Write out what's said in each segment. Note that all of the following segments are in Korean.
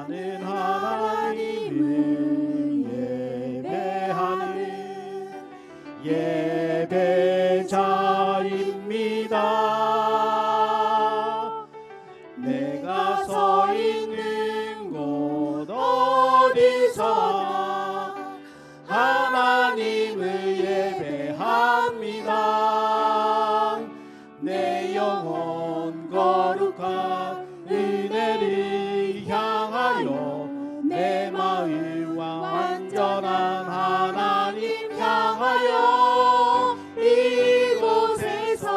나는 하나님을 예배하는 예배자입니다. 내가 서 있는 곳 어디서나 하나님을 예배합니다. 내 영혼 거룩한 은혜를 향하여 내 마음 완전한 하나님 향하여 이곳에서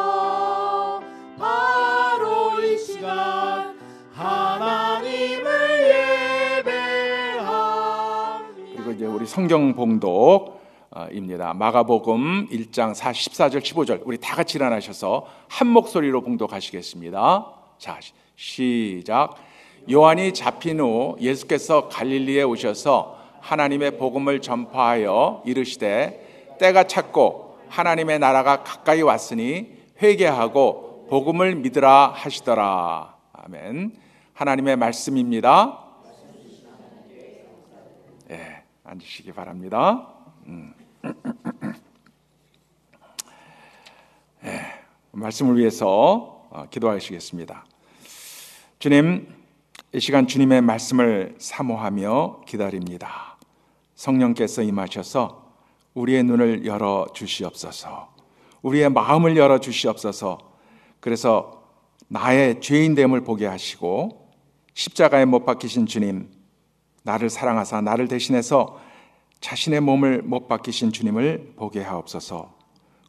바로 이 시간 하나님을 예배합니다. 그리고 이제 우리 성경 봉독입니다. 마가복음 1장 14절 15절 우리 다 같이 일어나셔서 한 목소리로 봉독하시겠습니다. 자, 시작. 요한이 잡힌 후 예수께서 갈릴리에 오셔서 하나님의 복음을 전파하여 이르시되 때가 찼고 하나님의 나라가 가까이 왔으니 회개하고 복음을 믿으라 하시더라. 아멘. 하나님의 말씀입니다. 네, 앉으시기 바랍니다. 네, 말씀을 위해서 기도하시겠습니다. 주님, 이 시간 주님의 말씀을 사모하며 기다립니다. 성령께서 임하셔서 우리의 눈을 열어 주시옵소서. 우리의 마음을 열어 주시옵소서. 그래서 나의 죄인됨을 보게 하시고 십자가에 못 박히신 주님, 나를 사랑하사 나를 대신해서 자신의 몸을 못 박히신 주님을 보게 하옵소서.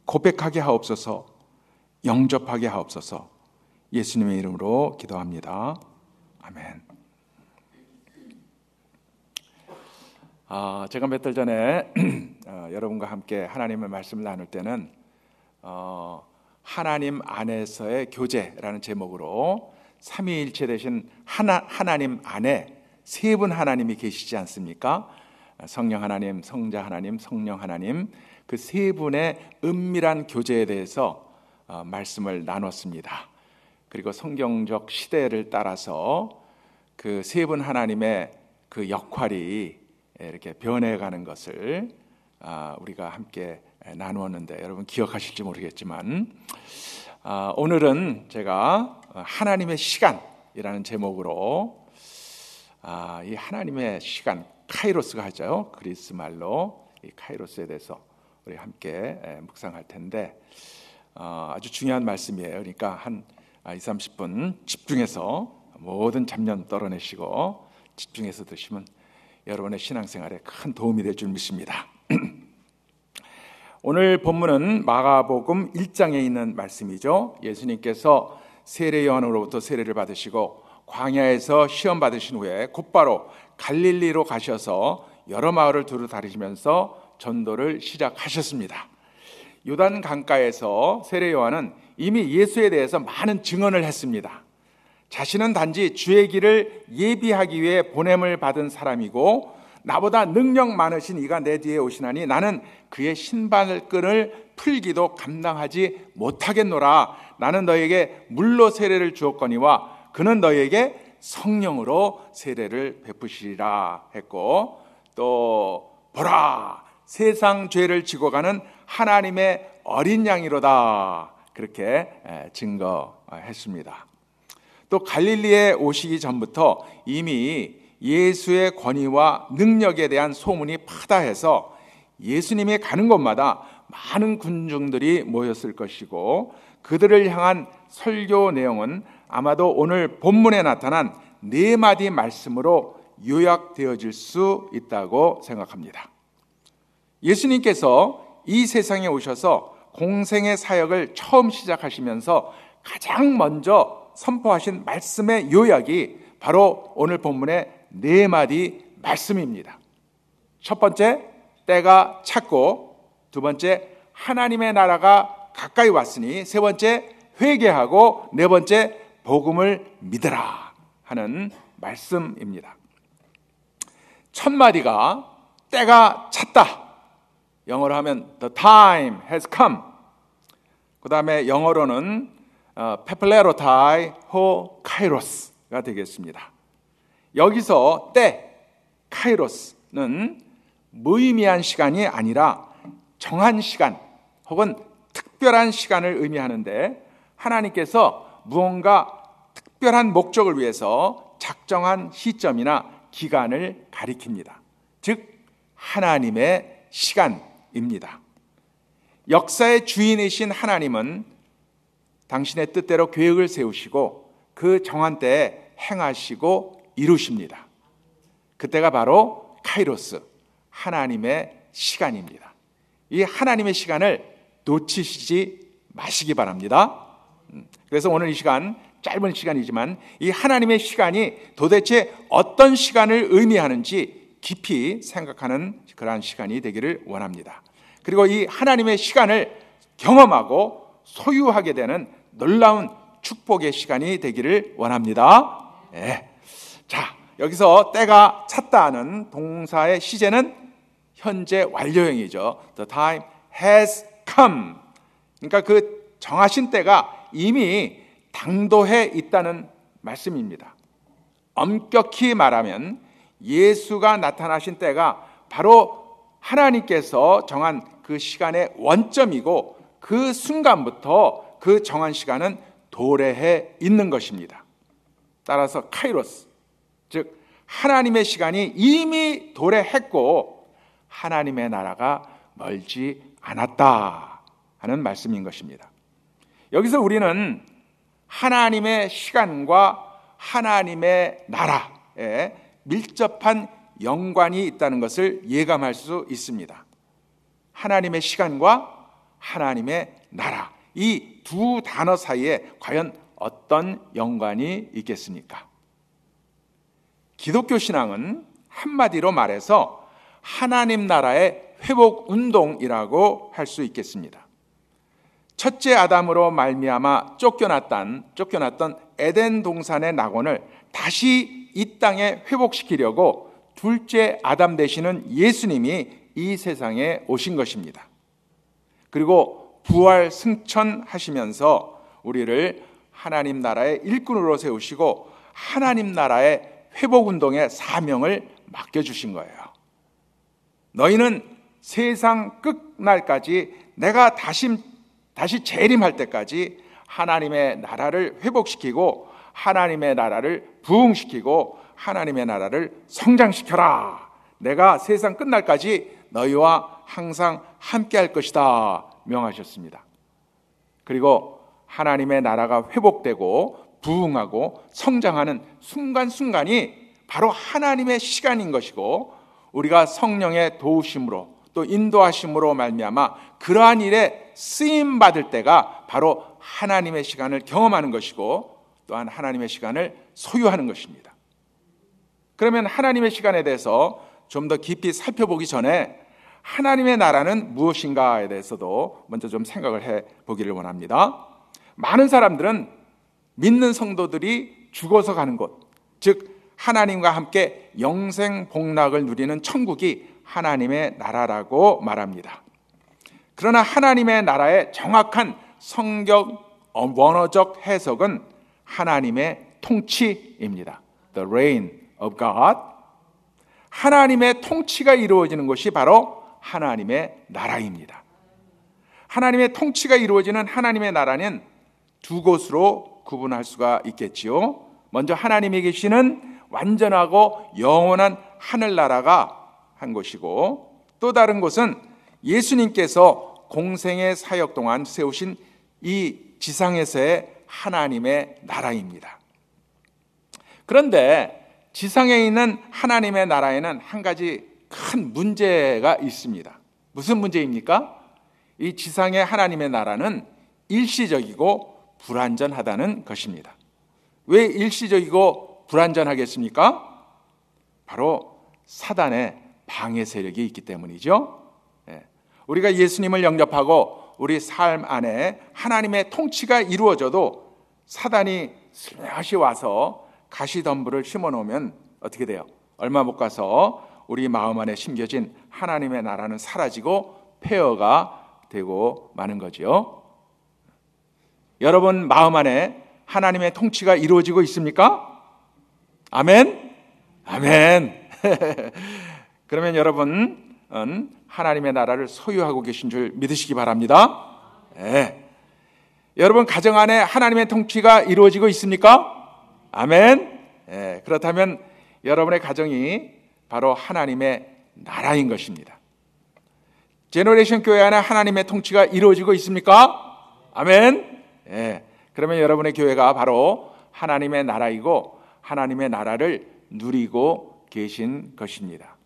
고백하게 하옵소서. 영접하게 하옵소서. 예수님의 이름으로 기도합니다. 아멘. 제가 몇 달 전에 여러분과 함께 하나님의 말씀을 나눌 때는 하나님 안에서의 교제라는 제목으로 삼위일체 되신 하나님 안에 세 분 하나님이 계시지 않습니까? 성령 하나님, 성자 하나님, 성령 하나님, 그 세 분의 은밀한 교제에 대해서 말씀을 나눴습니다. 그리고 성경적 시대를 따라서 그 세 분 하나님의 그 역할이 이렇게 변해가는 것을 우리가 함께 나누었는데 여러분 기억하실지 모르겠지만 오늘은 제가 하나님의 시간이라는 제목으로 이 하나님의 시간, 카이로스가 하죠. 그리스 말로 이 카이로스에 대해서 우리 함께 묵상할 텐데 아주 중요한 말씀이에요. 그러니까 한 20-30분 집중해서 모든 잡념 떨어내시고 집중해서 드시면 여러분의 신앙생활에 큰 도움이 될 줄 믿습니다. 오늘 본문은 마가복음 1장에 있는 말씀이죠. 예수님께서 세례 요한으로부터 세례를 받으시고 광야에서 시험 받으신 후에 곧바로 갈릴리로 가셔서 여러 마을을 두루 다니시면서 전도를 시작하셨습니다. 요단 강가에서 세례 요한은 이미 예수에 대해서 많은 증언을 했습니다. 자신은 단지 주의 길을 예비하기 위해 보냄을 받은 사람이고 나보다 능력 많으신 이가 내 뒤에 오시나니 나는 그의 신발끈을 풀기도 감당하지 못하겠노라. 나는 너에게 물로 세례를 주었거니와 그는 너에게 성령으로 세례를 베푸시리라 했고 또 보라 세상 죄를 지고 가는 하나님의 어린 양이로다 그렇게 증거했습니다. 또 갈릴리에 오시기 전부터 이미 예수의 권위와 능력에 대한 소문이 파다해서 예수님이 가는 곳마다 많은 군중들이 모였을 것이고 그들을 향한 설교 내용은 아마도 오늘 본문에 나타난 4마디 말씀으로 요약되어질 수 있다고 생각합니다. 예수님께서 이 세상에 오셔서 공생의 사역을 처음 시작하시면서 가장 먼저 선포하신 말씀의 요약이 바로 오늘 본문의 4마디 말씀입니다. 첫 번째, 때가 찼고, 두 번째, 하나님의 나라가 가까이 왔으니, 세 번째, 회개하고, 네 번째, 복음을 믿으라 하는 말씀입니다. 첫 마디가 때가 찼다. 영어로 하면 the time has come. 그 다음에 영어로는 페플레로타이 호 카이로스가 되겠습니다. 여기서 때, 카이로스는 무의미한 시간이 아니라 정한 시간 혹은 특별한 시간을 의미하는데, 하나님께서 무언가 특별한 목적을 위해서 작정한 시점이나 기간을 가리킵니다. 즉 하나님의 시간입니다. 역사의 주인이신 하나님은 당신의 뜻대로 계획을 세우시고 그 정한 때에 행하시고 이루십니다. 그때가 바로 카이로스, 하나님의 시간입니다. 이 하나님의 시간을 놓치시지 마시기 바랍니다. 그래서 오늘 이 시간, 짧은 시간이지만 이 하나님의 시간이 도대체 어떤 시간을 의미하는지 깊이 생각하는 그러한 시간이 되기를 원합니다. 그리고 이 하나님의 시간을 경험하고 소유하게 되는 놀라운 축복의 시간이 되기를 원합니다. 네. 자, 여기서 때가 찼다는 동사의 시제는 현재 완료형이죠. The time has come. 그러니까 그 정하신 때가 이미 당도해 있다는 말씀입니다. 엄격히 말하면 예수가 나타나신 때가 바로 하나님께서 정한 그 시간의 원점이고, 그 순간부터 그 정한 시간은 도래해 있는 것입니다. 따라서 카이로스, 즉 하나님의 시간이 이미 도래했고 하나님의 나라가 멀지 않았다 하는 말씀인 것입니다. 여기서 우리는 하나님의 시간과 하나님의 나라에 밀접한 연관이 있다는 것을 예감할 수 있습니다. 하나님의 시간과 하나님의 나라, 이 두 단어 사이에 과연 어떤 연관이 있겠습니까? 기독교 신앙은 한마디로 말해서 하나님 나라의 회복 운동이라고 할 수 있겠습니다. 첫째 아담으로 말미암아 쫓겨났던 에덴 동산의 낙원을 다시 이 땅에 회복시키려고 둘째 아담 되시는 예수님이 이 세상에 오신 것입니다. 그리고 부활 승천하시면서 우리를 하나님 나라의 일꾼으로 세우시고 하나님 나라의 회복운동의 사명을 맡겨주신 거예요. 너희는 세상 끝날까지 내가 다시 재림할 때까지 하나님의 나라를 회복시키고 하나님의 나라를 부흥시키고 하나님의 나라를 성장시켜라. 내가 세상 끝날까지 너희와 항상 함께할 것이다 명하셨습니다. 그리고 하나님의 나라가 회복되고 부흥하고 성장하는 순간순간이 바로 하나님의 시간인 것이고, 우리가 성령의 도우심으로 또 인도하심으로 말미암아 그러한 일에 쓰임 받을 때가 바로 하나님의 시간을 경험하는 것이고, 또한 하나님의 시간을 소유하는 것입니다. 그러면 하나님의 시간에 대해서 좀 더 깊이 살펴보기 전에 하나님의 나라는 무엇인가에 대해서도 먼저 좀 생각을 해 보기를 원합니다. 많은 사람들은 믿는 성도들이 죽어서 가는 곳, 즉 하나님과 함께 영생 복락을 누리는 천국이 하나님의 나라라고 말합니다. 그러나 하나님의 나라의 정확한 성경 원어적 해석은 하나님의 통치입니다. The reign of God. 하나님의 통치가 이루어지는 것이 바로 하나님의 나라입니다. 하나님의 통치가 이루어지는 하나님의 나라는 두 곳으로 구분할 수가 있겠지요. 먼저 하나님이 계시는 완전하고 영원한 하늘나라가 한 곳이고, 또 다른 곳은 예수님께서 공생의 사역 동안 세우신 이 지상에서의 하나님의 나라입니다. 그런데 지상에 있는 하나님의 나라에는 한 가지 큰 문제가 있습니다. 무슨 문제입니까? 이 지상의 하나님의 나라는 일시적이고 불완전하다는 것입니다. 왜 일시적이고 불완전하겠습니까? 바로 사단의 방해 세력이 있기 때문이죠. 우리가 예수님을 영접하고 우리 삶 안에 하나님의 통치가 이루어져도 사단이 슬며시 와서 가시덤불을 심어놓으면 어떻게 돼요? 얼마 못 가서 우리 마음 안에 심겨진 하나님의 나라는 사라지고 폐허가 되고 마는 거죠. 여러분 마음 안에 하나님의 통치가 이루어지고 있습니까? 아멘? 아멘. 그러면 여러분은 하나님의 나라를 소유하고 계신 줄 믿으시기 바랍니다. 네. 여러분 가정 안에 하나님의 통치가 이루어지고 있습니까? 아멘. 네. 그렇다면 여러분의 가정이 바로 하나님의 나라인 것입니다. 제너레이션 교회 안에 하나님의 통치가 이루어지고 있습니까? 아멘. 네. 그러면 여러분의 교회가 바로 하나님의 나라이고 하나님의 나라를 누리고 계신 것입니다.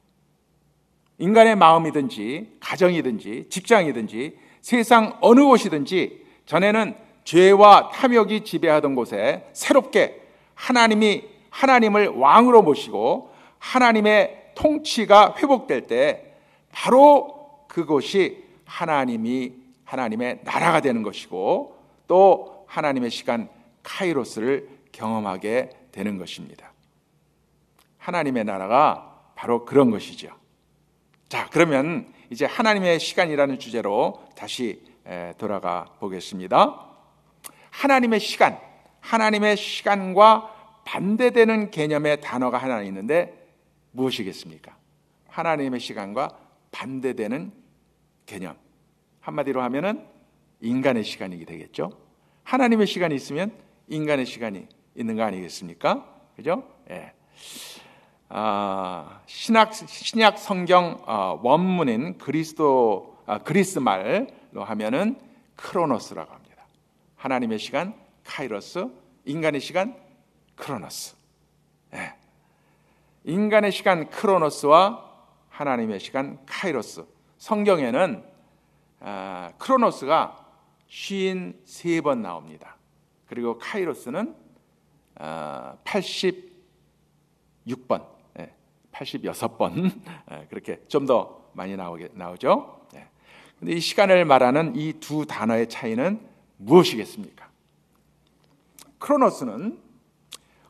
인간의 마음이든지 가정이든지 직장이든지 세상 어느 곳이든지 전에는 죄와 탐욕이 지배하던 곳에 새롭게 하나님을 왕으로 모시고 하나님의 통치가 회복될 때 바로 그곳이 하나님의 나라가 되는 것이고 또 하나님의 시간 카이로스를 경험하게 되는 것입니다. 하나님의 나라가 바로 그런 것이죠. 자, 그러면 이제 하나님의 시간이라는 주제로 다시 돌아가 보겠습니다. 하나님의 시간과 반대되는 개념의 단어가 하나 있는데 무엇이겠습니까? 하나님의 시간과 반대되는 개념. 한마디로 하면은 인간의 시간이 되겠죠. 하나님의 시간이 있으면 인간의 시간이 있는 거 아니겠습니까? 그죠? 예. 신약 성경 원문인 그리스 말로 하면은 크로노스라고 합니다. 하나님의 시간 카이로스, 인간의 시간 크로노스. 예. 인간의 시간 크로노스와 하나님의 시간 카이로스. 성경에는 크로노스가 53번 나옵니다. 그리고 카이로스는 86번, 86번 그렇게 좀 더 많이 나오죠. 그런데 이 시간을 말하는 이 두 단어의 차이는 무엇이겠습니까? 크로노스는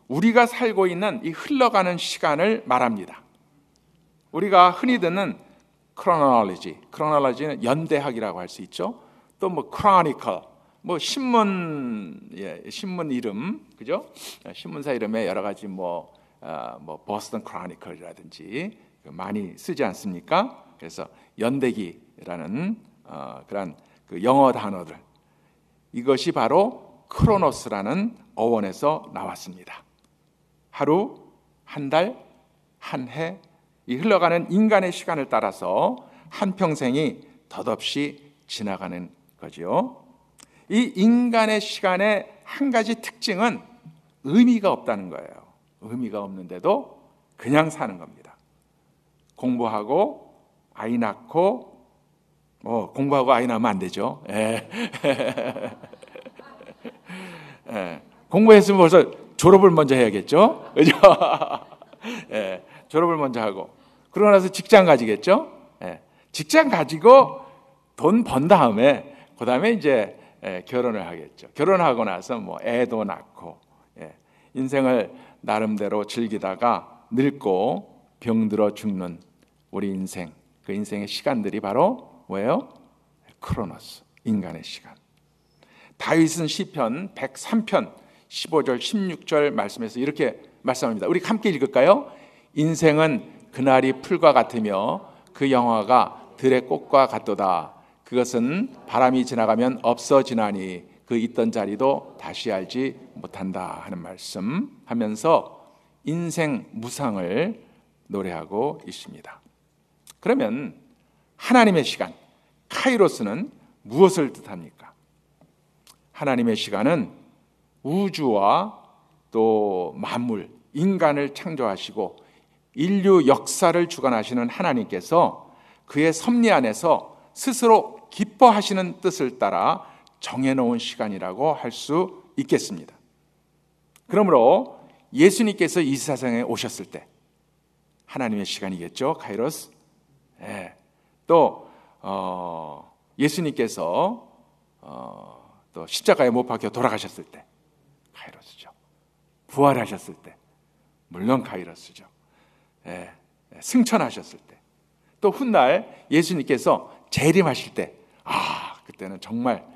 우리가 살고 있는 이 흘러가는 시간을 말합니다. 우리가 흔히 듣는 크로놀로지는 연대학이라고 할 수 있죠. 또 뭐 크로니컬, 뭐 신문 이름, 그죠? 신문사 이름에 여러 가지 뭐 보스턴 크로니컬이라든지 많이 쓰지 않습니까? 그래서 연대기라는 그런 그 영어 단어들, 이것이 바로 크로노스라는 어원에서 나왔습니다. 하루, 한 달, 한 해, 이 흘러가는 인간의 시간을 따라서 한 평생이 덧없이 지나가는 거죠. 이 인간의 시간의 한 가지 특징은 의미가 없다는 거예요. 의미가 없는데도 그냥 사는 겁니다. 공부하고 아이 낳고 공부하고 아이 낳으면 안 되죠. 공부했으면 벌써 졸업을 먼저 해야겠죠. 그죠? 졸업을 먼저 하고 그러고 나서 직장 가지겠죠. 직장 가지고 돈 번 다음에 그 다음에 이제 결혼을 하겠죠. 결혼하고 나서 뭐 애도 낳고 인생을 나름대로 즐기다가 늙고 병들어 죽는 우리 인생, 그 인생의 시간들이 바로 뭐예요? 크로노스, 인간의 시간. 다윗은 시편 103편 15절 16절 말씀에서 이렇게 말씀합니다. 우리 함께 읽을까요? 인생은 그날이 풀과 같으며 그 영화가 들의 꽃과 같도다. 그것은 바람이 지나가면 없어지나니 그 있던 자리도 다시 알지 못한다 하는 말씀하면서 인생 무상을 노래하고 있습니다. 그러면 하나님의 시간 카이로스는 무엇을 뜻합니까? 하나님의 시간은 우주와 또 만물, 인간을 창조하시고 인류 역사를 주관하시는 하나님께서 그의 섭리 안에서 스스로 기뻐하시는 뜻을 따라 정해놓은 시간이라고 할 수 있겠습니다. 그러므로 예수님께서 이 세상에 오셨을 때 하나님의 시간이겠죠, 카이로스. 또 예수님께서 또 십자가에 못 박혀 돌아가셨을 때 카이로스죠. 부활하셨을 때 물론 카이로스죠. 승천하셨을 때, 또 훗날 예수님께서 재림하실 때, 그때는 정말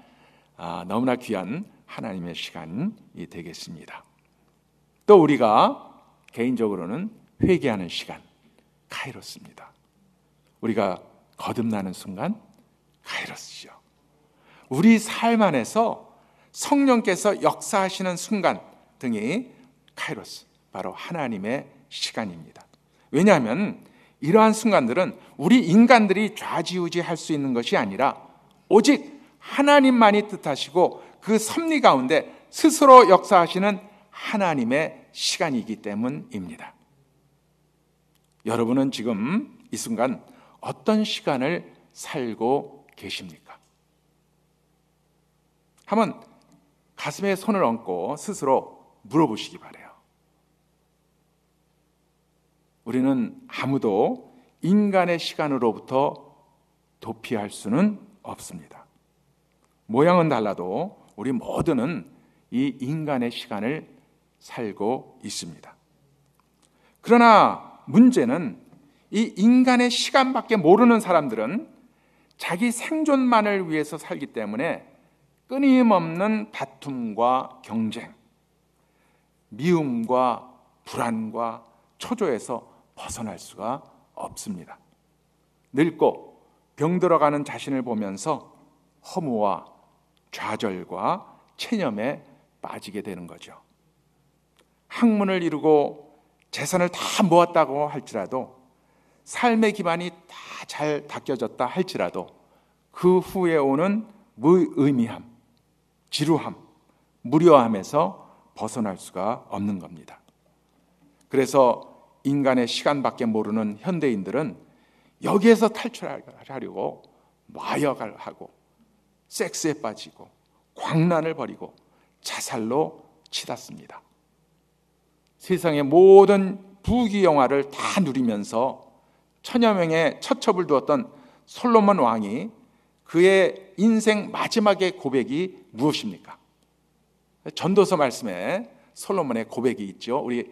너무나 귀한 하나님의 시간이 되겠습니다. 또 우리가 개인적으로는 회개하는 시간, 카이로스입니다. 우리가 거듭나는 순간, 카이로스죠. 우리 삶 안에서 성령께서 역사하시는 순간 등이 카이로스, 바로 하나님의 시간입니다. 왜냐하면 이러한 순간들은 우리 인간들이 좌지우지할 수 있는 것이 아니라 오직 하나님만이 뜻하시고 그 섭리 가운데 스스로 역사하시는 하나님의 시간이기 때문입니다. 여러분은 지금 이 순간 어떤 시간을 살고 계십니까? 한번 가슴에 손을 얹고 스스로 물어보시기 바라요. 우리는 아무도 인간의 시간으로부터 도피할 수는 없습니다. 모양은 달라도 우리 모두는 이 인간의 시간을 살고 있습니다. 그러나 문제는 이 인간의 시간밖에 모르는 사람들은 자기 생존만을 위해서 살기 때문에 끊임없는 다툼과 경쟁, 미움과 불안과 초조에서 벗어날 수가 없습니다. 늙고 병들어가는 자신을 보면서 허무와 좌절과 체념에 빠지게 되는 거죠. 학문을 이루고 재산을 다 모았다고 할지라도, 삶의 기반이 다 잘 닦여졌다 할지라도 그 후에 오는 무의미함, 지루함, 무료함에서 벗어날 수가 없는 겁니다. 그래서 인간의 시간밖에 모르는 현대인들은 여기에서 탈출하려고 마약을 하고 섹스에 빠지고 광란을 벌이고 자살로 치닫습니다. 세상의 모든 부귀영화를 다 누리면서 천여 명의 처첩을 두었던 솔로몬 왕이 그의 인생 마지막의 고백이 무엇입니까? 전도서 말씀에 솔로몬의 고백이 있죠. 우리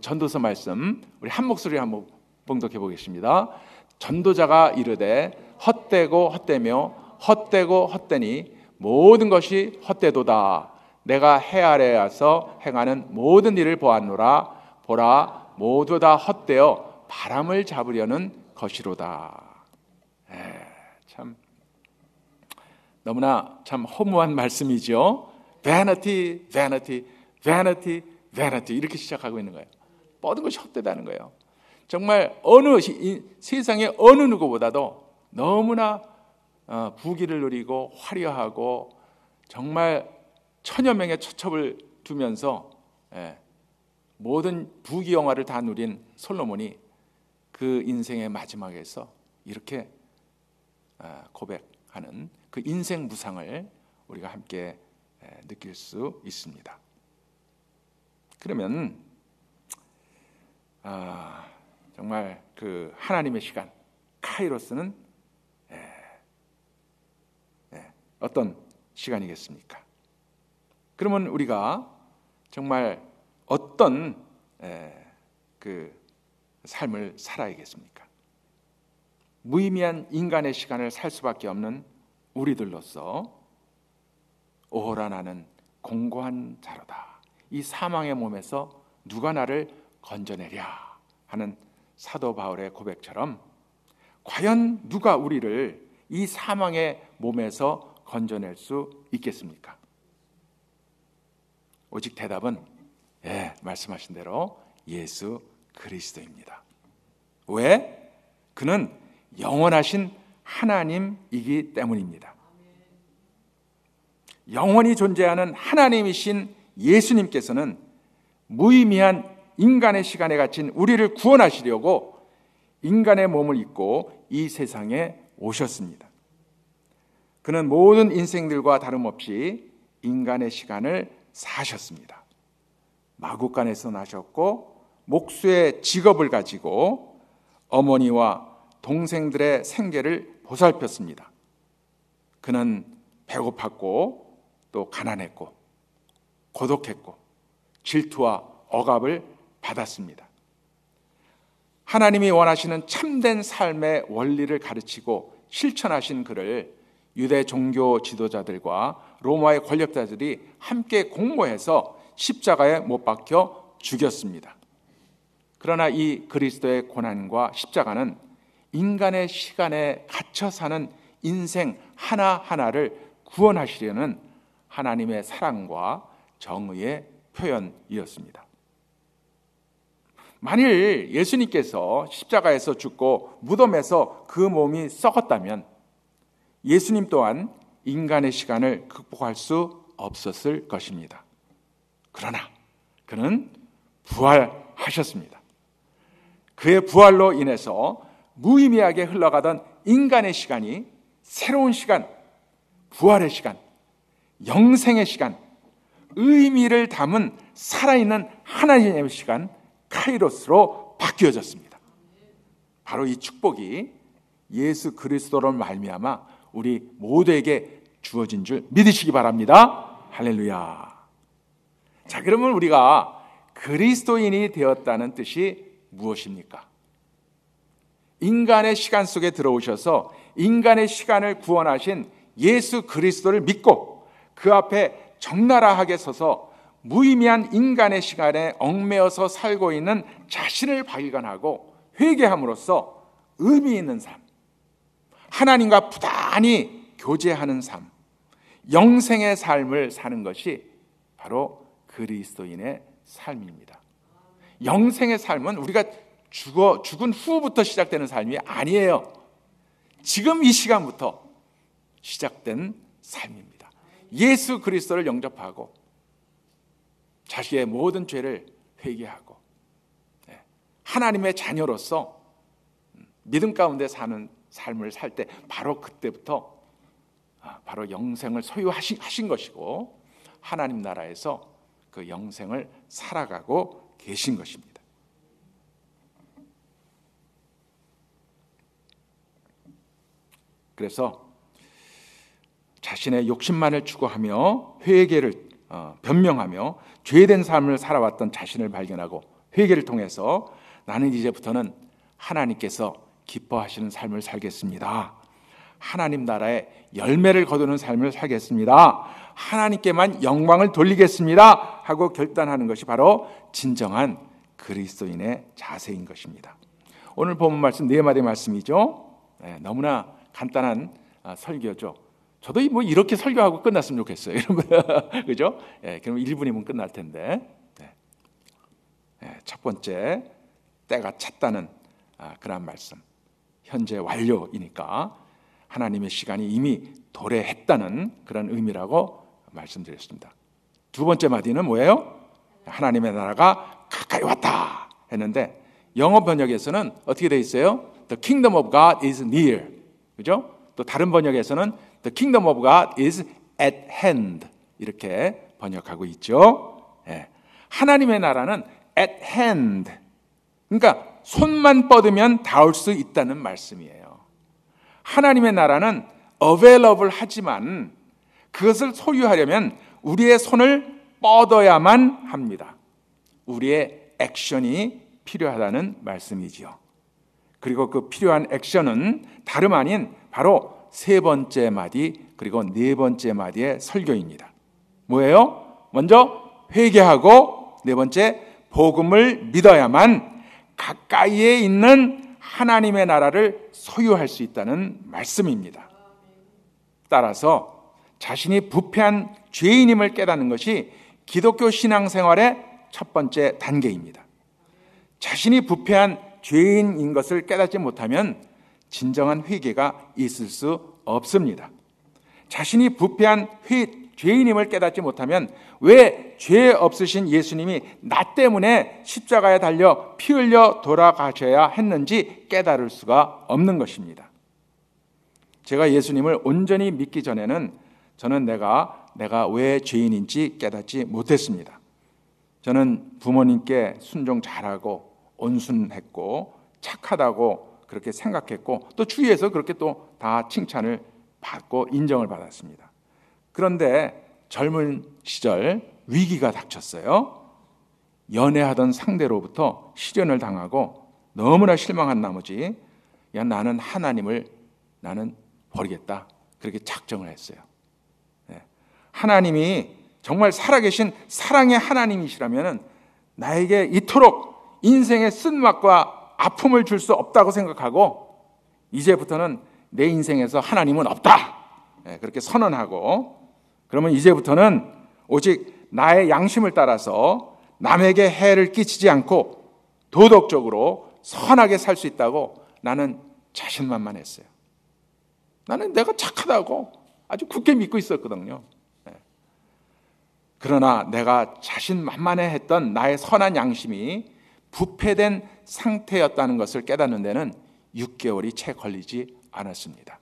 전도서 말씀 우리 한 목소리로 한번 봉독해 보겠습니다. 전도자가 이르되 헛되고 헛되며 헛되고 헛되니 모든 것이 헛되도다. 내가 해 아래에서 행하는 모든 일을 보았노라. 보라, 모두 다 헛되어 바람을 잡으려는 것이로다. 참 너무나 참 허무한 말씀이죠. Vanity, vanity, vanity, vanity 이렇게 시작하고 있는 거예요. 모든 것이 헛되다는 거예요. 정말 세상의 어느 누구보다도 너무나 부귀를 누리고 화려하고 정말 천여 명의 처첩을 두면서 모든 부귀영화를 다 누린 솔로몬이 그 인생의 마지막에서 이렇게 고백하는 그 인생 무상을 우리가 함께 느낄 수 있습니다. 그러면 정말 그 하나님의 시간 카이로스는 어떤 시간이겠습니까? 그러면 우리가 정말 어떤 그 삶을 살아야겠습니까? 무의미한 인간의 시간을 살 수밖에 없는 우리들로서 오호라 나는 공고한 자로다. 이 사망의 몸에서 누가 나를 건져내랴 하는 사도 바울의 고백처럼 과연 누가 우리를 이 사망의 몸에서 건져낼 수 있겠습니까? 오직 대답은 말씀하신 대로 예수 그리스도입니다. 왜? 그는 영원하신 하나님이기 때문입니다. 영원히 존재하는 하나님이신 예수님께서는 무의미한 인간의 시간에 갇힌 우리를 구원하시려고 인간의 몸을 입고 이 세상에 오셨습니다. 그는 모든 인생들과 다름없이 인간의 시간을 사셨습니다. 마구간에서 나셨고 목수의 직업을 가지고 어머니와 동생들의 생계를 보살폈습니다. 그는 배고팠고 또 가난했고 고독했고 질투와 억압을 받았습니다. 하나님이 원하시는 참된 삶의 원리를 가르치고 실천하신 그를 유대 종교 지도자들과 로마의 권력자들이 함께 공모해서 십자가에 못 박혀 죽였습니다. 그러나 이 그리스도의 고난과 십자가는 인간의 시간에 갇혀 사는 인생 하나하나를 구원하시려는 하나님의 사랑과 정의의 표현이었습니다. 만일 예수님께서 십자가에서 죽고 무덤에서 그 몸이 썩었다면 예수님 또한 인간의 시간을 극복할 수 없었을 것입니다. 그러나 그는 부활하셨습니다. 그의 부활로 인해서 무의미하게 흘러가던 인간의 시간이 새로운 시간, 부활의 시간, 영생의 시간, 의미를 담은 살아있는 하나님의 시간, 카이로스로 바뀌어졌습니다. 바로 이 축복이 예수 그리스도로 말미암아 우리 모두에게 주어진 줄 믿으시기 바랍니다. 할렐루야. 자, 그러면 우리가 그리스도인이 되었다는 뜻이 무엇입니까? 인간의 시간 속에 들어오셔서 인간의 시간을 구원하신 예수 그리스도를 믿고 그 앞에 적나라하게 서서 무의미한 인간의 시간에 얽매여서 살고 있는 자신을 발견하고 회개함으로써 의미 있는 삶, 하나님과 부단히 교제하는 삶, 영생의 삶을 사는 것이 바로 그리스도인의 삶입니다. 영생의 삶은 우리가 죽은 후부터 시작되는 삶이 아니에요. 지금 이 시간부터 시작된 삶입니다. 예수 그리스도를 영접하고 자신의 모든 죄를 회개하고 하나님의 자녀로서 믿음 가운데 사는 삶을 살 때 바로 그때부터 바로 영생을 소유하신 것이고 하나님 나라에서 그 영생을 살아가고 계신 것입니다. 그래서 자신의 욕심만을 추구하며 회개를 변명하며 죄된 삶을 살아왔던 자신을 발견하고 회개를 통해서 나는 이제부터는 하나님께서 기뻐하시는 삶을 살겠습니다. 하나님 나라의 열매를 거두는 삶을 살겠습니다. 하나님께만 영광을 돌리겠습니다 하고 결단하는 것이 바로 진정한 그리스도인의 자세인 것입니다. 오늘 본문 말씀 4마디 말씀이죠. 너무나 간단한 설교죠. 저도 뭐 이렇게 설교하고 끝났으면 좋겠어요. 그죠? 그럼 1분이면 끝날 텐데. 첫 번째, 때가 찼다는 그런 말씀. 현재 완료이니까 하나님의 시간이 이미 도래했다는 그런 의미라고 말씀드렸습니다. 두 번째 마디는 뭐예요? 하나님의 나라가 가까이 왔다 했는데 영어 번역에서는 어떻게 돼 있어요? The kingdom of God is near. 그죠? 또 다른 번역에서는 The kingdom of God is at hand 이렇게 번역하고 있죠. 하나님의 나라는 at hand, 그러니까 손만 뻗으면 닿을 수 있다는 말씀이에요. 하나님의 나라는 available 하지만 그것을 소유하려면 우리의 손을 뻗어야만 합니다. 우리의 액션이 필요하다는 말씀이지요. 그리고 그 필요한 액션은 다름 아닌 바로 세 번째 마디 그리고 네 번째 마디의 설교입니다. 뭐예요? 먼저 회개하고 네 번째 복음을 믿어야만 가까이에 있는 하나님의 나라를 소유할 수 있다는 말씀입니다. 따라서 자신이 부패한 죄인임을 깨닫는 것이 기독교 신앙생활의 첫 번째 단계입니다. 자신이 부패한 죄인인 것을 깨닫지 못하면 진정한 회개가 있을 수 없습니다. 자신이 부패한 죄인임을 깨닫지 못하면 왜 죄 없으신 예수님이 나 때문에 십자가에 달려 피 흘려 돌아가셔야 했는지 깨달을 수가 없는 것입니다. 제가 예수님을 온전히 믿기 전에는 저는 내가 왜 죄인인지 깨닫지 못했습니다. 저는 부모님께 순종 잘하고 온순했고 착하다고 그렇게 생각했고 또 주위에서 그렇게 또 다 칭찬을 받고 인정을 받았습니다. 그런데 젊은 시절 위기가 닥쳤어요. 연애하던 상대로부터 실연을 당하고 너무나 실망한 나머지 나는 하나님을 버리겠다 그렇게 작정을 했어요. 하나님이 정말 살아계신 사랑의 하나님이시라면 나에게 이토록 인생의 쓴맛과 아픔을 줄 수 없다고 생각하고 이제부터는 내 인생에서 하나님은 없다, 그렇게 선언하고, 그러면 이제부터는 오직 나의 양심을 따라서 남에게 해를 끼치지 않고 도덕적으로 선하게 살 수 있다고 나는 자신만만했어요. 나는 내가 착하다고 아주 굳게 믿고 있었거든요. 그러나 내가 자신만만해했던 나의 선한 양심이 부패된 상태였다는 것을 깨닫는 데는 6개월이 채 걸리지 않았습니다.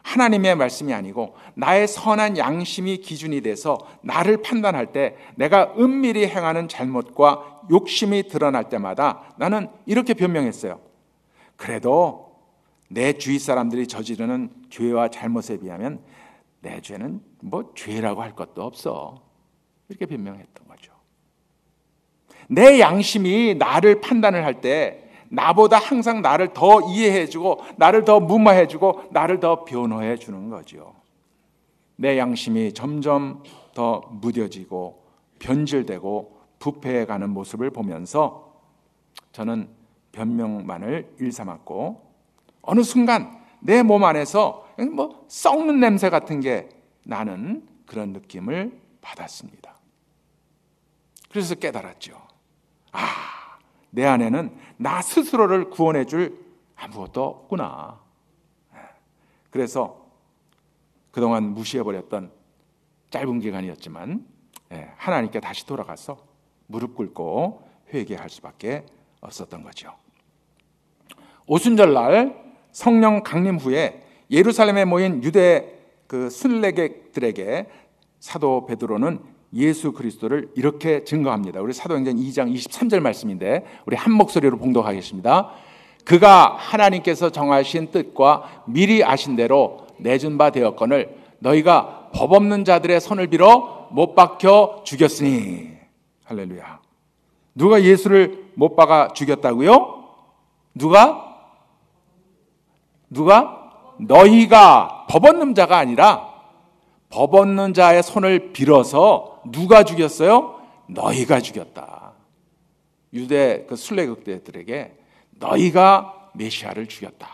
하나님의 말씀이 아니고 나의 선한 양심이 기준이 돼서 나를 판단할 때 내가 은밀히 행하는 잘못과 욕심이 드러날 때마다 나는 이렇게 변명했어요. 그래도 내 주위 사람들이 저지르는 죄와 잘못에 비하면 내 죄는 뭐 죄라고 할 것도 없어, 이렇게 변명했던 거죠. 내 양심이 나를 판단을 할 때 나보다 항상 나를 더 이해해주고 나를 더 무마해주고 나를 더 변호해주는 거죠. 내 양심이 점점 더 무뎌지고 변질되고 부패해가는 모습을 보면서 저는 변명만을 일삼았고, 어느 순간 내 몸 안에서 뭐 썩는 냄새 같은 게 나는 그런 느낌을 받았습니다. 그래서 깨달았죠. 내 안에는 나 스스로를 구원해 줄 아무것도 없구나. 그래서 그동안 무시해버렸던 짧은 기간이었지만 하나님께 다시 돌아가서 무릎 꿇고 회개할 수밖에 없었던 거죠. 오순절날 성령 강림 후에 예루살렘에 모인 유대 순례객들에게 사도 베드로는 예수 그리스도를 이렇게 증거합니다. 우리 사도행전 2장 23절 말씀인데 우리 한 목소리로 봉독하겠습니다. 그가 하나님께서 정하신 뜻과 미리 아신 대로 내준 바 되었거늘 너희가 법 없는 자들의 손을 빌어 못 박혀 죽였으니. 할렐루야. 누가 예수를 못 박아 죽였다고요? 누가? 너희가, 법 없는 자가 아니라 법 없는 자의 손을 빌어서 누가 죽였어요? 너희가 죽였다. 유대 순례객들에게 너희가 메시아를 죽였다,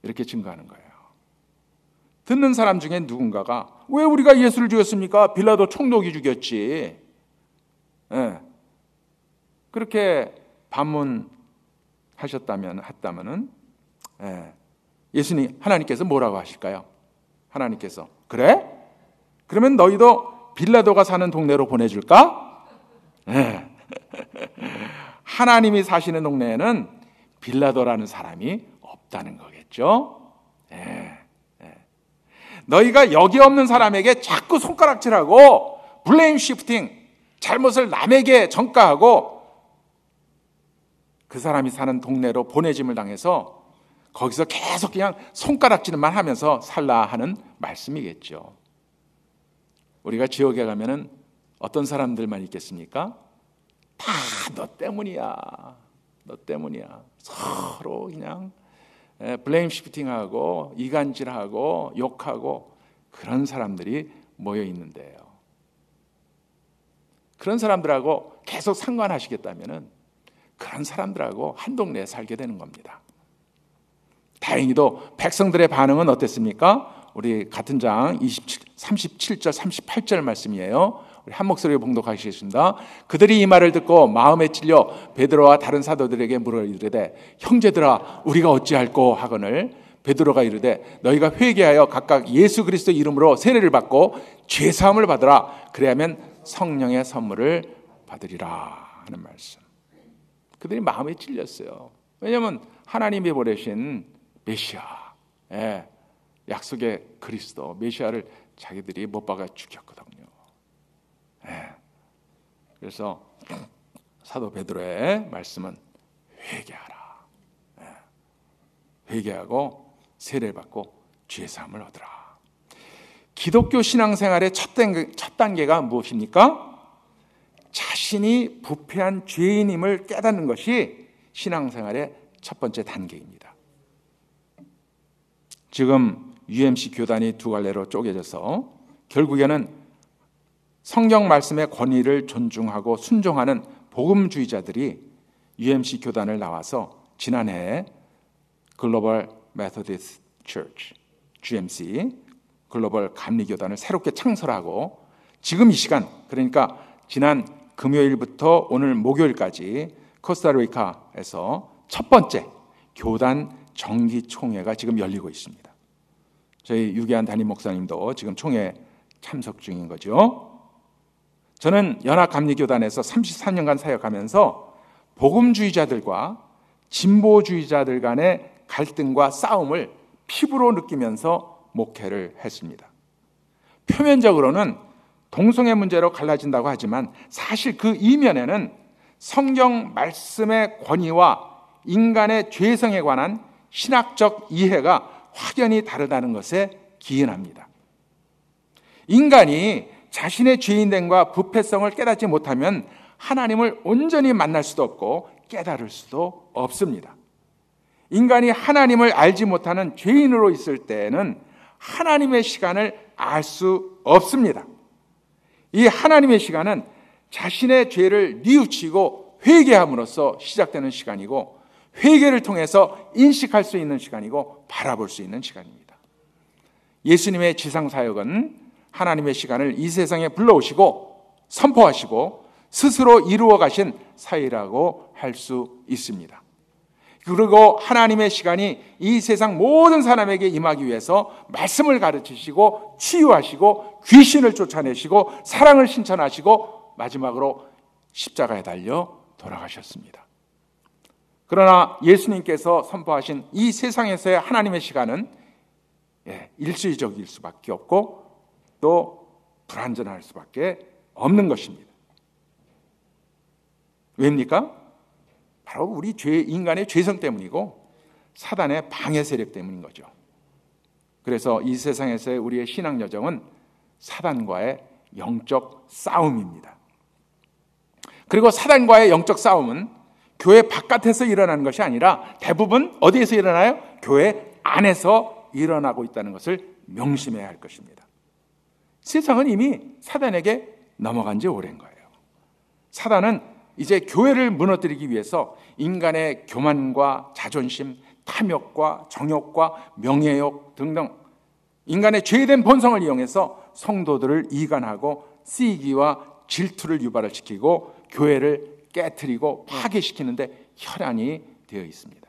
이렇게 증거하는 거예요. 듣는 사람 중에 누군가가 왜 우리가 예수를 죽였습니까? 빌라도 총독이 죽였지. 그렇게 반문했다면은 예수님, 하나님께서 뭐라고 하실까요? 하나님께서 그래? 그러면 너희도 빌라도가 사는 동네로 보내줄까? 하나님이 사시는 동네에는 빌라도라는 사람이 없다는 거겠죠. 너희가 여기 없는 사람에게 자꾸 손가락질하고 블레임 시프팅, 잘못을 남에게 전가하고 그 사람이 사는 동네로 보내짐을 당해서 거기서 계속 그냥 손가락질만 하면서 살라 하는 말씀이겠죠. 우리가 지옥에 가면은 어떤 사람들만 있겠습니까? 다 너 때문이야, 너 때문이야. 서로 그냥 블레임 시프팅하고 이간질하고 욕하고 그런 사람들이 모여 있는데요. 그런 사람들하고 계속 상관하시겠다면은 그런 사람들하고 한 동네에 살게 되는 겁니다. 다행히도 백성들의 반응은 어땠습니까? 우리 같은 장 37절 38절 말씀이에요. 우리 한 목소리로 봉독하시겠습니다. 그들이 이 말을 듣고 마음에 찔려 베드로와 다른 사도들에게 물어 이르되 형제들아 우리가 어찌할꼬 하거늘 베드로가 이르되 너희가 회개하여 각각 예수 그리스도 이름으로 세례를 받고 죄 사함을 받으라. 그래야면 성령의 선물을 받으리라 하는 말씀. 그들이 마음에 찔렸어요. 왜냐하면 하나님이 보내신 메시아, 약속의 그리스도 메시아를 자기들이 못 박아 죽였거든요. 그래서 사도 베드로의 말씀은 회개하라. 회개하고 세례를 받고 죄 사함을 얻으라. 기독교 신앙생활의 첫 단계가 무엇입니까? 자신이 부패한 죄인임을 깨닫는 것이 신앙생활의 첫 번째 단계입니다. 지금 UMC 교단이 두 갈래로 쪼개져서 결국에는 성경 말씀의 권위를 존중하고 순종하는 복음주의자들이 UMC 교단을 나와서 지난해 글로벌 메소디스트 처치 GMC 글로벌 감리교단을 새롭게 창설하고 지금 이 시간, 그러니까 지난 금요일부터 오늘 목요일까지 코스타리카에서 첫 번째 교단 정기총회가 지금 열리고 있습니다. 저희 유기한 담임 목사님도 지금 총회 참석 중인 거죠. 저는 연합감리교단에서 34년간 사역하면서 복음주의자들과 진보주의자들 간의 갈등과 싸움을 피부로 느끼면서 목회를 했습니다. 표면적으로는 동성애 문제로 갈라진다고 하지만 사실 그 이면에는 성경 말씀의 권위와 인간의 죄성에 관한 신학적 이해가 확연히 다르다는 것에 기인합니다. 인간이 자신의 죄인됨과 부패성을 깨닫지 못하면 하나님을 온전히 만날 수도 없고 깨달을 수도 없습니다. 인간이 하나님을 알지 못하는 죄인으로 있을 때에는 하나님의 시간을 알 수 없습니다. 이 하나님의 시간은 자신의 죄를 뉘우치고 회개함으로써 시작되는 시간이고 회개를 통해서 인식할 수 있는 시간이고 바라볼 수 있는 시간입니다. 예수님의 지상사역은 하나님의 시간을 이 세상에 불러오시고 선포하시고 스스로 이루어 가신 사역이라고 할 수 있습니다. 그리고 하나님의 시간이 이 세상 모든 사람에게 임하기 위해서 말씀을 가르치시고 치유하시고 귀신을 쫓아내시고 사랑을 신천하시고 마지막으로 십자가에 달려 돌아가셨습니다. 그러나 예수님께서 선포하신 이 세상에서의 하나님의 시간은 일시적일 수밖에 없고 또 불완전할 수밖에 없는 것입니다. 왜입니까? 바로 우리 인간의 죄성 때문이고 사단의 방해 세력 때문인 거죠. 그래서 이 세상에서의 우리의 신앙 여정은 사단과의 영적 싸움입니다. 그리고 사단과의 영적 싸움은 교회 바깥에서 일어나는 것이 아니라 대부분 어디에서 일어나요? 교회 안에서 일어나고 있다는 것을 명심해야 할 것입니다. 세상은 이미 사단에게 넘어간 지 오랜 거예요. 사단은 이제 교회를 무너뜨리기 위해서 인간의 교만과 자존심, 탐욕과 정욕과 명예욕 등등 인간의 죄된 본성을 이용해서 성도들을 이간하고 시기와 질투를 유발을 시키고 교회를 깨트리고 파괴시키는데 혈안이 되어 있습니다.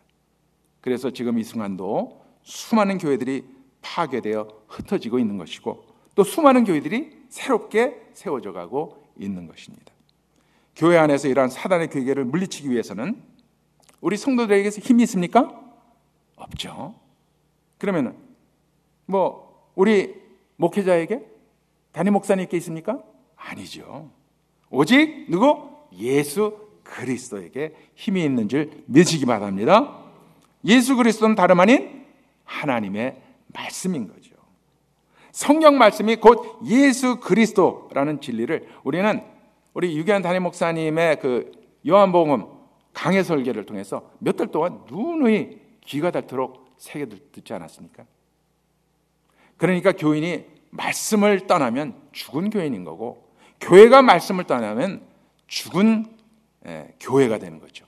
그래서 지금 이 순간도 수많은 교회들이 파괴되어 흩어지고 있는 것이고 또 수많은 교회들이 새롭게 세워져 가고 있는 것입니다. 교회 안에서 이러한 사단의 괴계를 물리치기 위해서는 우리 성도들에게서 힘이 있습니까? 없죠. 그러면 우리 목회자에게 담임 목사님께 있습니까? 아니죠. 오직 누구? 예수 그리스도에게 힘이 있는 줄 믿으시기 바랍니다. 예수 그리스도는 다름 아닌 하나님의 말씀인 거죠. 성경 말씀이 곧 예수 그리스도라는 진리를 우리 유기한 담임 목사님의 그 요한복음 강해 설계를 통해서 몇 달 동안 누누이 귀가 닳도록 새겨 듣지 않았습니까? 그러니까 교인이 말씀을 떠나면 죽은 교인인 거고 교회가 말씀을 떠나면 죽은 교회가 되는 거죠.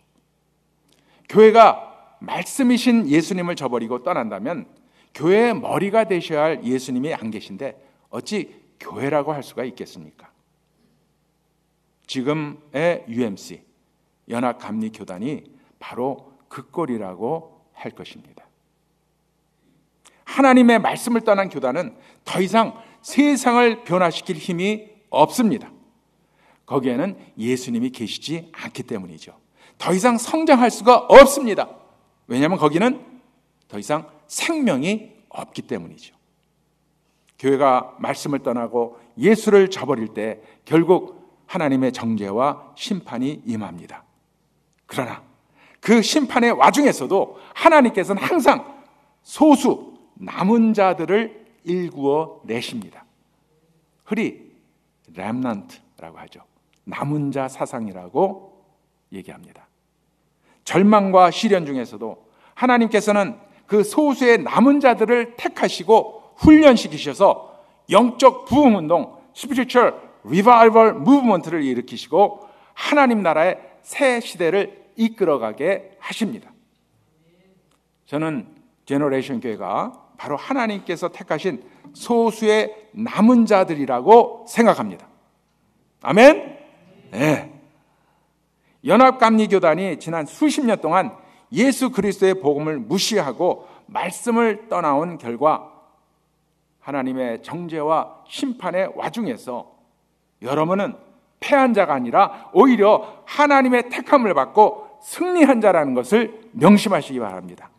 교회가 말씀이신 예수님을 저버리고 떠난다면 교회의 머리가 되셔야 할 예수님이 안 계신데 어찌 교회라고 할 수가 있겠습니까? 지금의 UMC 연합감리교단이 바로 그 꼴이라고 할 것입니다. 하나님의 말씀을 떠난 교단은 더 이상 세상을 변화시킬 힘이 없습니다. 거기에는 예수님이 계시지 않기 때문이죠. 더 이상 성장할 수가 없습니다. 왜냐하면 거기는 더 이상 생명이 없기 때문이죠. 교회가 말씀을 떠나고 예수를 저버릴 때 결국 하나님의 정죄와 심판이 임합니다. 그러나 그 심판의 와중에서도 하나님께서는 항상 소수 남은 자들을 일구어 내십니다. 흔히 렘넌트라고 하죠. 남은 자 사상이라고 얘기합니다. 절망과 시련 중에서도 하나님께서는 그 소수의 남은 자들을 택하시고 훈련시키셔서 영적 부흥운동, spiritual revival movement를 일으키시고 하나님 나라의 새 시대를 이끌어가게 하십니다. 저는 제너레이션 교회가 바로 하나님께서 택하신 소수의 남은 자들이라고 생각합니다. 아멘? 네. 연합감리교단이 지난 수십 년 동안 예수 그리스도의 복음을 무시하고 말씀을 떠나온 결과 하나님의 정죄와 심판의 와중에서 여러분은 패한 자가 아니라 오히려 하나님의 택함을 받고 승리한 자라는 것을 명심하시기 바랍니다.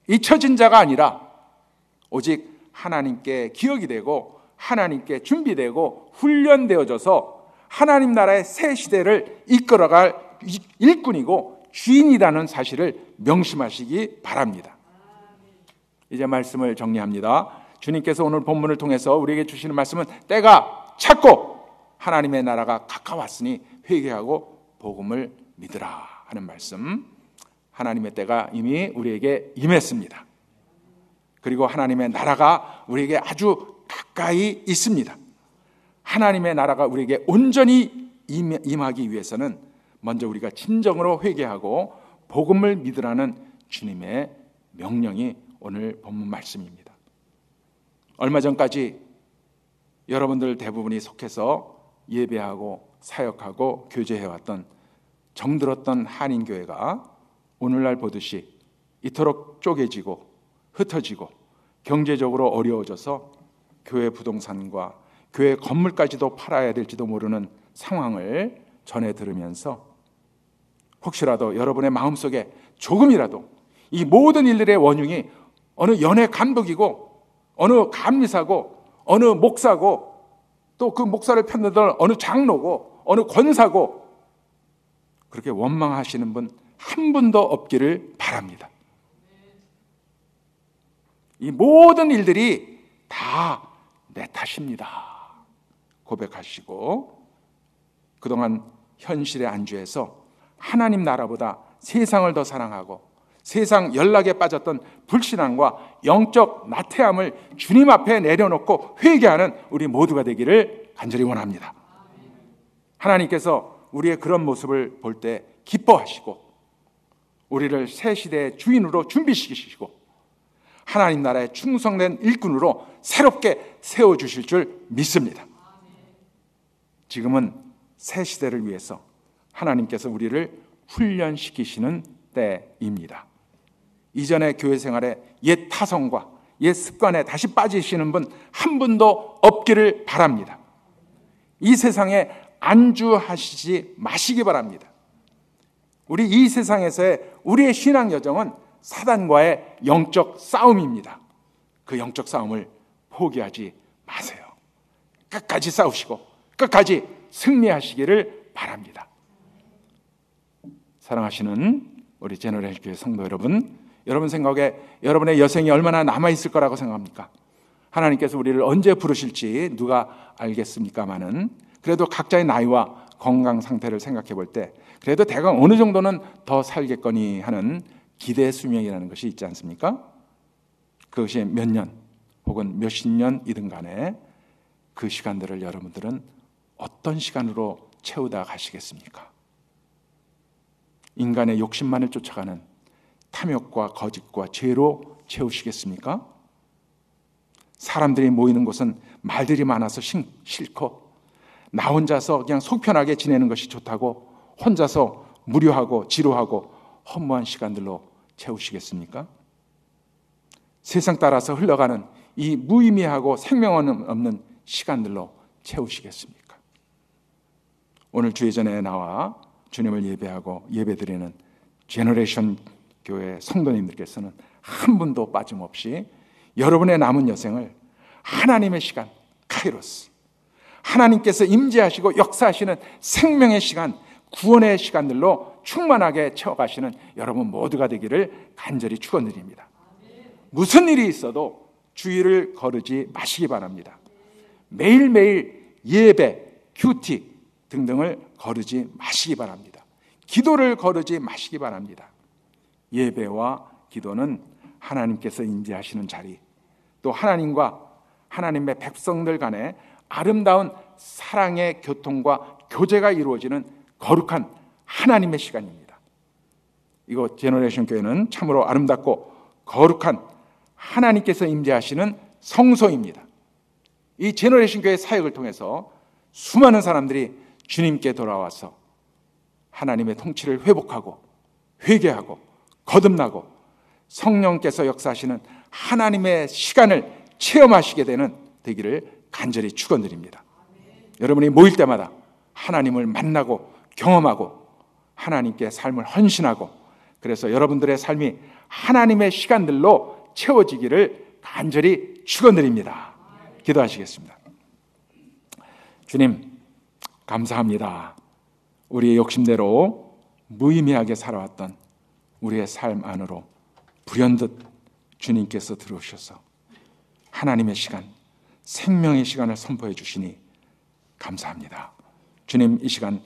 잊혀진 자가 아니라 오직 하나님께 기억이 되고 하나님께 준비되고 훈련되어져서 하나님 나라의 새 시대를 이끌어갈 일꾼이고 주인이라는 사실을 명심하시기 바랍니다. 이제 말씀을 정리합니다. 주님께서 오늘 본문을 통해서 우리에게 주시는 말씀은 때가 찼고 하나님의 나라가 가까웠으니 회개하고 복음을 믿으라 하는 말씀. 하나님의 때가 이미 우리에게 임했습니다. 그리고 하나님의 나라가 우리에게 아주 가까이 있습니다. 하나님의 나라가 우리에게 온전히 임하기 위해서는 먼저 우리가 진정으로 회개하고 복음을 믿으라는 주님의 명령이 오늘 본문 말씀입니다. 얼마 전까지 여러분들 대부분이 속해서 예배하고 사역하고 교제해왔던 정들었던 한인교회가 오늘날 보듯이 이토록 쪼개지고 흩어지고 경제적으로 어려워져서 교회 부동산과 교회 건물까지도 팔아야 될지도 모르는 상황을 전해 들으면서 혹시라도 여러분의 마음속에 조금이라도 이 모든 일들의 원흉이 어느 연회 감독이고 어느 감리사고 어느 목사고 또 그 목사를 편들던 어느 장로고 어느 권사고 그렇게 원망하시는 분 한 분도 없기를 바랍니다. 이 모든 일들이 다 내 탓입니다 고백하시고 그동안 현실에 안주해서 하나님 나라보다 세상을 더 사랑하고 세상 연락에 빠졌던 불신앙과 영적 나태함을 주님 앞에 내려놓고 회개하는 우리 모두가 되기를 간절히 원합니다. 하나님께서 우리의 그런 모습을 볼 때 기뻐하시고 우리를 새 시대의 주인으로 준비시키시고 하나님 나라에 충성된 일꾼으로 새롭게 세워주실 줄 믿습니다. 지금은 새 시대를 위해서 하나님께서 우리를 훈련시키시는 때입니다. 이전의 교회 생활에 옛 타성과 옛 습관에 다시 빠지시는 분 한 분도 없기를 바랍니다. 이 세상에 안주하시지 마시기 바랍니다. 우리 이 세상에서의 우리의 신앙 여정은 사단과의 영적 싸움입니다. 그 영적 싸움을 포기하지 마세요. 끝까지 싸우시고 끝까지 승리하시기를 바랍니다. 사랑하시는 우리 제너레이션 교회 성도 여러분, 여러분 생각에 여러분의 여생이 얼마나 남아있을 거라고 생각합니까? 하나님께서 우리를 언제 부르실지 누가 알겠습니까마는 그래도 각자의 나이와 건강 상태를 생각해 볼 때 그래도 대강 어느 정도는 더 살겠거니 하는 기대 수명이라는 것이 있지 않습니까? 그것이 몇 년 혹은 몇십 년이든 간에 그 시간들을 여러분들은 어떤 시간으로 채우다 가시겠습니까? 인간의 욕심만을 쫓아가는 탐욕과 거짓과 죄로 채우시겠습니까? 사람들이 모이는 곳은 말들이 많아서 싫고 나 혼자서 그냥 속편하게 지내는 것이 좋다고 혼자서 무료하고 지루하고 허무한 시간들로 채우시겠습니까? 세상 따라서 흘러가는 이 무의미하고 생명 없는 시간들로 채우시겠습니까? 오늘 주예전에 나와 주님을 예배하고 예배드리는 제너레이션 교회 성도님들께서는 한 분도 빠짐없이 여러분의 남은 여생을 하나님의 시간, 카이로스, 하나님께서 임재하시고 역사하시는 생명의 시간, 구원의 시간들로 충만하게 채워가시는 여러분 모두가 되기를 간절히 축원드립니다. 무슨 일이 있어도 주의를 거르지 마시기 바랍니다. 매일매일 예배, 큐티 등등을 거르지 마시기 바랍니다. 기도를 거르지 마시기 바랍니다. 예배와 기도는 하나님께서 임재하시는 자리, 또 하나님과 하나님의 백성들 간에 아름다운 사랑의 교통과 교제가 이루어지는 거룩한 하나님의 시간입니다. 이곳 제너레이션 교회는 참으로 아름답고 거룩한 하나님께서 임재하시는 성소입니다. 이 제너레이션 교회 사역을 통해서 수많은 사람들이 주님께 돌아와서 하나님의 통치를 회복하고 회개하고 거듭나고 성령께서 역사하시는 하나님의 시간을 체험하시게 되기를 간절히 축원드립니다. 여러분이 모일 때마다 하나님을 만나고 경험하고 하나님께 삶을 헌신하고, 그래서 여러분들의 삶이 하나님의 시간들로 채워지기를 간절히 축원드립니다. 기도하시겠습니다. 주님, 감사합니다. 우리의 욕심대로 무의미하게 살아왔던 우리의 삶 안으로 불현듯 주님께서 들어오셔서 하나님의 시간, 생명의 시간을 선포해 주시니 감사합니다. 주님, 이 시간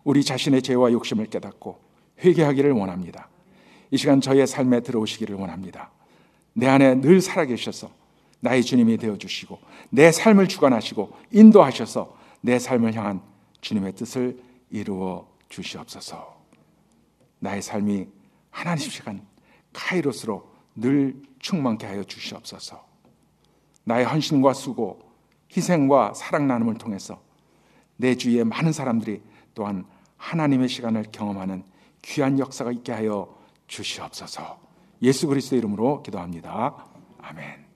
우리 자신의 죄와 욕심을 깨닫고 회개하기를 원합니다. 이 시간 저의 삶에 들어오시기를 원합니다. 내 안에 늘 살아계셔서 나의 주님이 되어주시고 내 삶을 주관하시고 인도하셔서 내 삶을 향한 주님의 뜻을 이루어 주시옵소서. 나의 삶이 하나님 시간 카이로스로 늘 충만케 하여 주시옵소서. 나의 헌신과 수고, 희생과 사랑 나눔을 통해서 내 주위에 많은 사람들이 또한 하나님의 시간을 경험하는 귀한 역사가 있게 하여 주시옵소서. 예수 그리스도의 이름으로 기도합니다. 아멘.